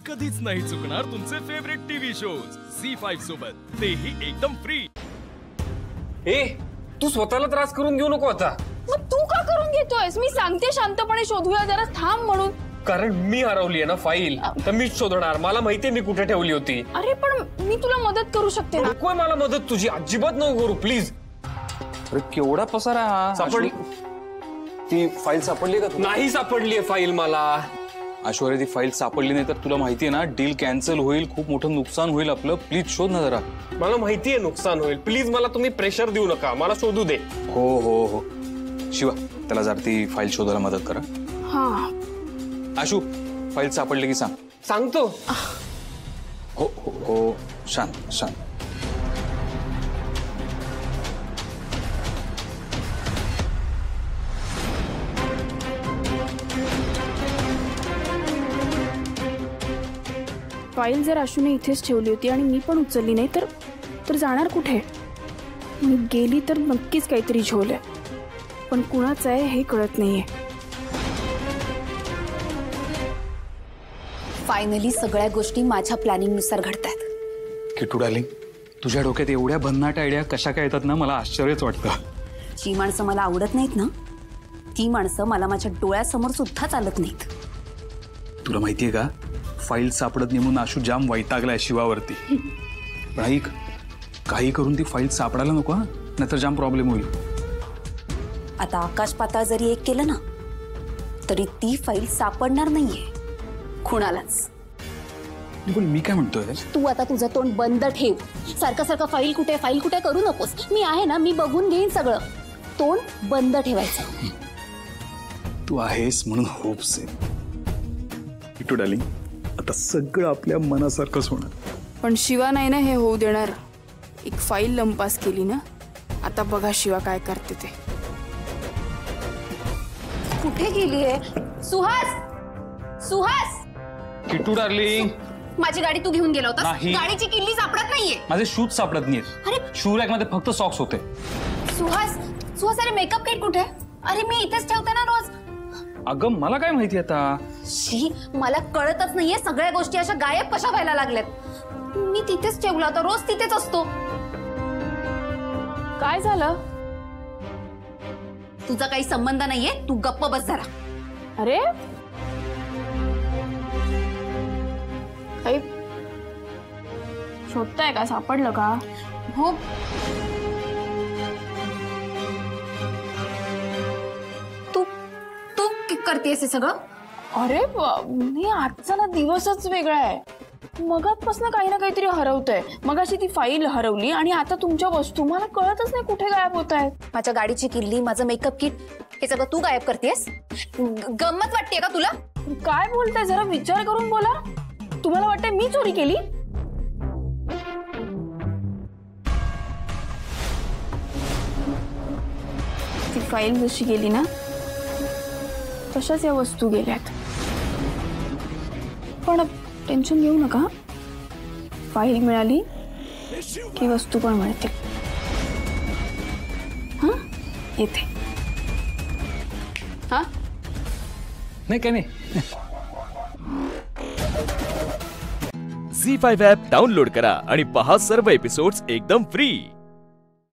कधीच नाही चुकणार तुमचे फेवरेट टीव्ही शोज झी5 सोबत, तेही एकदम फ्री। ए, तू स्वतःला त्रास करून घेऊ नको आता। मग तू का करून घेतोयस? मी सांगते शांतपणे शोधूया, जरा थांब म्हणून। कारण मी हरवली आहे ना फाईल, तर मीच शोधणार। मला माहितीये मी कुठे ठेवली होती। अरे पण मी तुला मदत करू शकते ना। नकोय मला मदत तुझी, अजिबात नको करू प्लीज। अरे केवढा पसारा हा। सापडली ती फाईल सापडली का तुला? नाही सापडली आहे फाईल मला। ऐश्वर्या ती फाईल सापडली नाही तर तुला माहितीये ना डील कॅन्सल होईल, खूप मोठं नुकसान होईल आपलं। प्लीज शोध ना जरा। मला माहितीये नुकसान होईल, प्लीज मला तुम्ही प्रेशर देऊ नका, मला शोधू दे। हो हो हो शिवा, त्याला जरा ती फाईल शोधायला मदत करा। हाँ आशू, फाईल सापडली की सांग। सांगतो। हो हो हो, शांत शांत। फाईल जर आशूने इथेच ठेवली होती आणि मी पण उचलली नाही तर जाणार कुठे? मी गेली तर नक्कीच काहीतरी झोल आहे, पण कुणाचं आहे हे कळत नाहीये। फायनली सगळ्या गोष्टी माझ्या प्लॅनिंग नुसार घडतात। किटू डार्लिंग, तुझ्या डोक्यात एवढ्या भन्नाट आयडिया कशा काय येतात ना, मला आश्चर्यच वाटतं। जी माणसं मला आवडत नाहीत ना, ती माणसं मला माझ्या डोळ्यासमोर सुद्धा चालत नाहीत। तुला माहितीये का, फाईल सापडत नाही म्हणून आशू जाम वैतागलाय शिवावरती। पण ऐक, काही करून ती फाईल सापडायला नको हा, नाहीतर जाम प्रॉब्लेम होईल। आता आकाश पाताळ जरी एक केलं ना, तरी ती फाईल सापडणार नाहीये कुणालाच। पण मी काय म्हणतोय, तू आता तुझं तोंड बंद ठेव। सारखं सारखं फाईल कुठे करू नकोस। मी आहे ना, मी बघून घेईन सगळं। तोंड बंद ठेवायचं। तू आहेस म्हणून होप्स आहे। किटू डार्लिंग, आता सगळं आपल्या मनासारखंच होणार। पण शिवा नाही ना हे होऊ देणार। एक फाईल लंपास केली ना, आता बघा शिवा काय करते ते। कुठे गेलीये सुहास? सुहास, किटू डार्लिंग, माझी गाडी तू घेऊन गेला होतास? नाही। गाडीची किल्ली सापडत नाहीये। माझे शूज सापडत नाहीत। अरे शू रॅक मध्ये फक्त सॉक्स होते। सुहास, सुहास, अरे मेकअप किट कुठे? अरे मी इथेच ठेवते ना रोज। अगं मला काय माहिती आता। शी, मला कळतच नाहीये सगळ्या गोष्टी अशा गायब कशा व्हायला लागल्यात। मी तिथेच ठेवला होता, रोज तिथेच असतो। काय झालं? तुझा काही संबंध नाहीये, तू गप्प बस जरा। अरे काही शोधताय का? सापडलं का? हो, तू तू करतेस हे सगळं? अरे नाही, आजचा ना दिवसच वेगळा आहे। मगातपासून काही ना काहीतरी हरवतंय। मगाशी ती फाईल हरवली आणि आता तुमच्या वस्तू मला कळतच नाही कुठे गायब होत आहेत। माझ्या गाडीची किल्ली, माझं मेकअप किट, हे सगळं तू गायब करतेस? गंमत वाटतेय का तुला? काय बोलताय? जरा विचार करून बोला। तुम्हाला वाटतंय मी चोरी केली? ती फाईल जशी गेली ना, तशाच या वस्तू गेल्यात। पण टेन्शन घेऊ नका, फाईल मिळाली की वस्तू पण मिळतील। हां, येते। हां, नाही काय नाही। झी5 ॲप डाउनलोड करा आणि पहा सर्व एपिसोड्स एकदम फ्री।